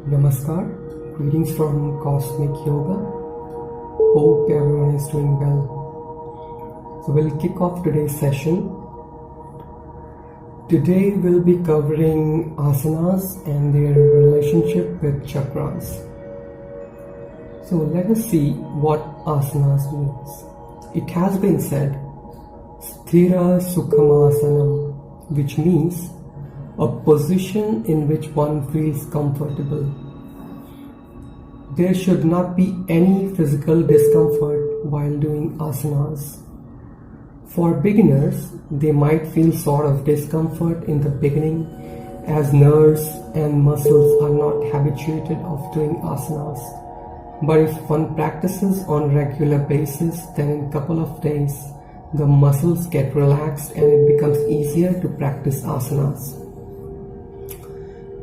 Namaskar, greetings from Cosmic Yoga. Hope everyone is doing well. So we'll kick off today's session. Today we'll be covering asanas and their relationship with chakras. So let us see what asanas means. It has been said, Sthira Sukhamasanam, which means a position in which one feels comfortable. There should not be any physical discomfort while doing asanas. For beginners, they might feel sort of discomfort in the beginning as nerves and muscles are not habituated of doing asanas. But if one practices on regular basis, then in a couple of days, the muscles get relaxed and it becomes easier to practice asanas.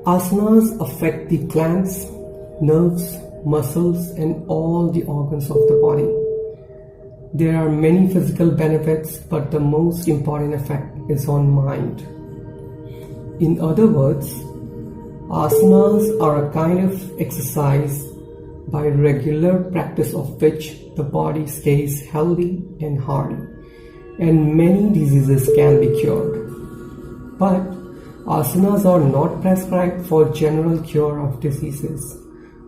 Asanas affect the glands, nerves, muscles and all the organs of the body. There are many physical benefits, but the most important effect is on mind. In other words, asanas are a kind of exercise by regular practice of which the body stays healthy and hardy, and many diseases can be cured. But asanas are not prescribed for general cure of diseases.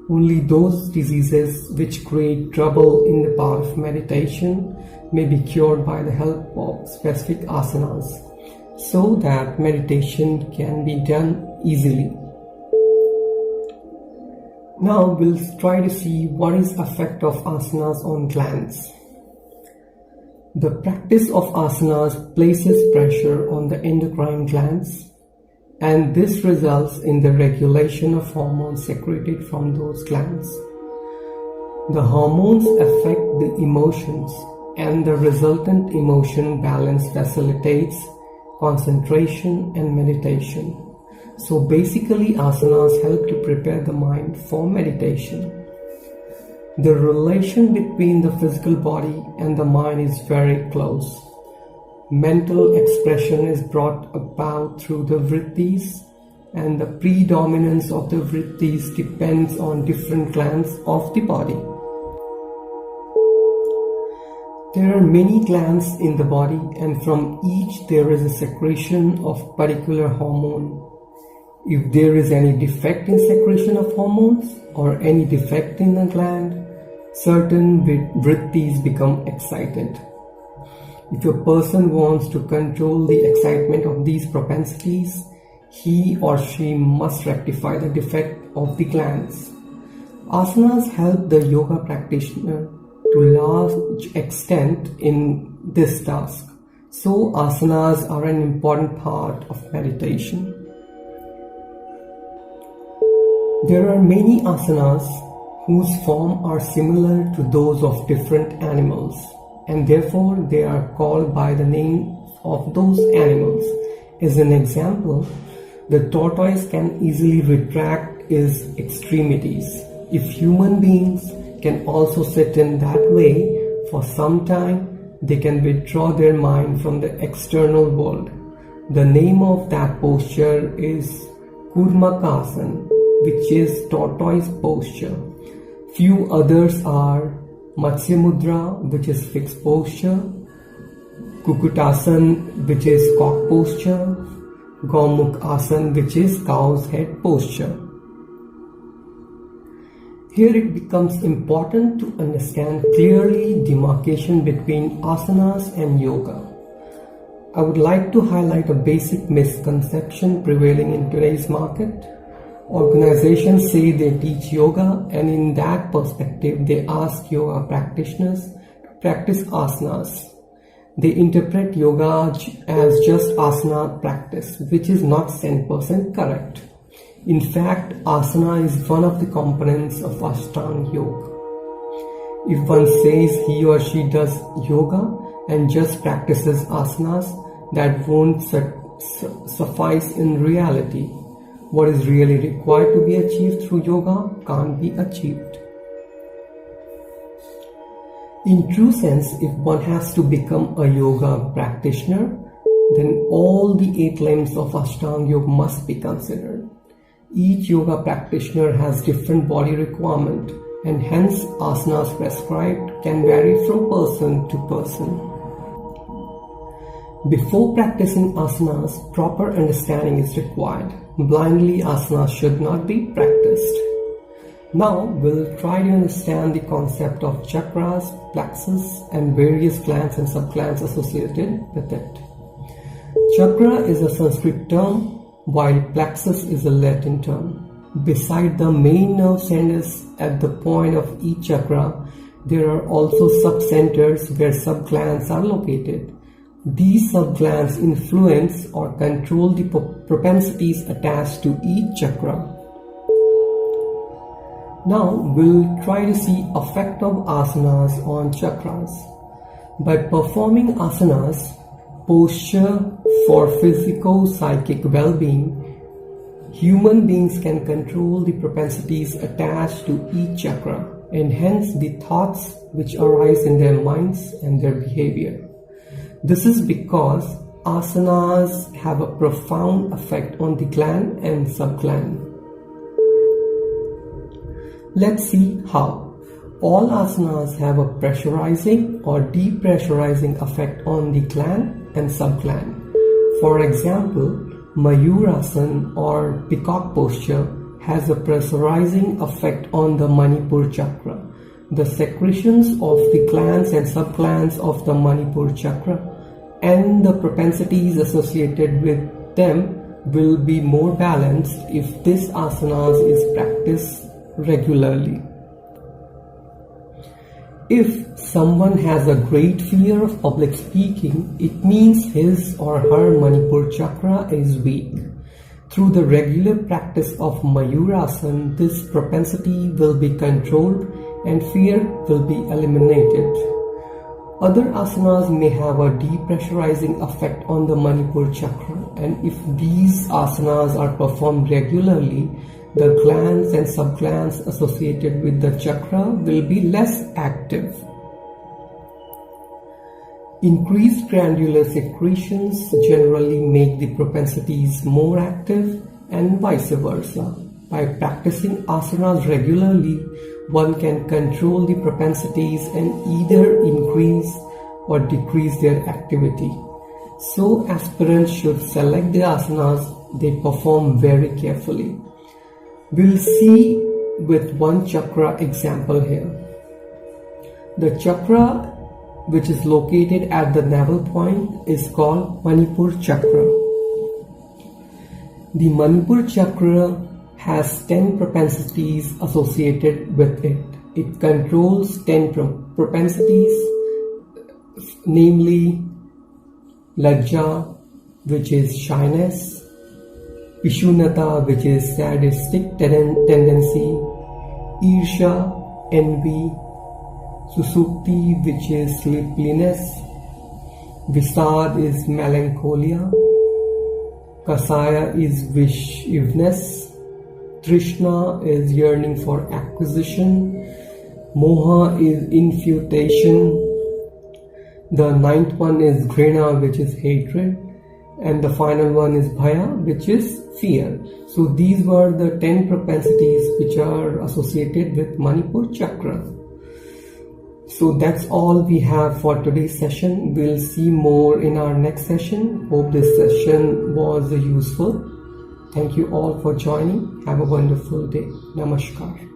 Only those diseases which create trouble in the path of meditation may be cured by the help of specific asanas, so that meditation can be done easily. Now we'll try to see what is the effect of asanas on glands. The practice of asanas places pressure on the endocrine glands, and this results in the regulation of hormones secreted from those glands. The hormones affect the emotions, and the resultant emotion balance facilitates concentration and meditation. So basically, asanas help to prepare the mind for meditation. The relation between the physical body and the mind is very close. Mental expression is brought about through the vrittis, and the predominance of the vrittis depends on different glands of the body. There are many glands in the body, and from each there is a secretion of particular hormone. If there is any defect in secretion of hormones or any defect in the gland, certain vrittis become excited. If a person wants to control the excitement of these propensities, he or she must rectify the defect of the glands. Asanas help the yoga practitioner to a large extent in this task. So asanas are an important part of meditation. There are many asanas whose form are similar to those of different animals, and therefore they are called by the name of those animals. As an example, the tortoise can easily retract its extremities. If human beings can also sit in that way for some time, they can withdraw their mind from the external world. The name of that posture is Kurmakasan, which is tortoise posture. Few others are Matsya Mudra, which is fixed posture, Kukutasana, which is cock posture, Gomukh Asana, which is cow's head posture. Here it becomes important to understand clearly demarcation between asanas and yoga. I would like to highlight a basic misconception prevailing in today's market. Organizations say they teach yoga, and in that perspective they ask yoga practitioners to practice asanas. They interpret yoga as just asana practice, which is not 100% correct. In fact, asana is one of the components of Ashtanga Yoga. If one says he or she does yoga and just practices asanas, that won't suffice in reality. What is really required to be achieved through yoga can't be achieved. In true sense, if one has to become a yoga practitioner, then all the 8 limbs of Ashtanga Yoga must be considered. Each yoga practitioner has different body requirement, and hence asanas prescribed can vary from person to person. Before practicing asanas, proper understanding is required. Blindly, asanas should not be practiced. Now, we'll try to understand the concept of chakras, plexus, and various glands and subglands associated with it. Chakra is a Sanskrit term, while plexus is a Latin term. Beside the main nerve centers at the point of each chakra, there are also subcenters where subglands are located. These subglands influence or control the propensities attached to each chakra. Now we'll try to see effect of asanas on chakras. By performing asanas, posture for physico-psychic well-being, human beings can control the propensities attached to each chakra and hence the thoughts which arise in their minds and their behavior. This is because asanas have a profound effect on the gland and subgland. Let's see how. All asanas have a pressurizing or depressurizing effect on the gland and subgland. For example, Mayurasana or peacock posture has a pressurizing effect on the Manipur chakra. The secretions of the glands and subglands of the Manipur chakra and the propensities associated with them will be more balanced if this asanas is practiced regularly. If someone has a great fear of public speaking, it means his or her Manipur chakra is weak. Through the regular practice of Mayurasana, this propensity will be controlled and fear will be eliminated. Other asanas may have a depressurizing effect on the Manipur chakra, and if these asanas are performed regularly, the glands and subglands associated with the chakra will be less active. Increased glandular secretions generally make the propensities more active and vice versa. By practicing asanas regularly, one can control the propensities and either increase or decrease their activity. So aspirants should select the asanas they perform very carefully. We'll see with one chakra example here. The chakra which is located at the navel point is called Manipur chakra. The Manipur chakra has 10 propensities associated with it. It controls 10 propensities, namely Lajja, which is shyness, Pishunata, which is sadistic tendency, Irsha, envy, Susukti, which is sleepiness, Visad is melancholia, Kasaya is wishiveness, Trishna is yearning for acquisition, Moha is infutation, the 9th one is Grina, which is hatred, and the final one is Bhaya, which is fear. So these were the 10 propensities which are associated with Manipur chakra. So that's all we have for today's session. We'll see more in our next session. Hope this session was useful. Thank you all for joining. Have a wonderful day. Namaskar.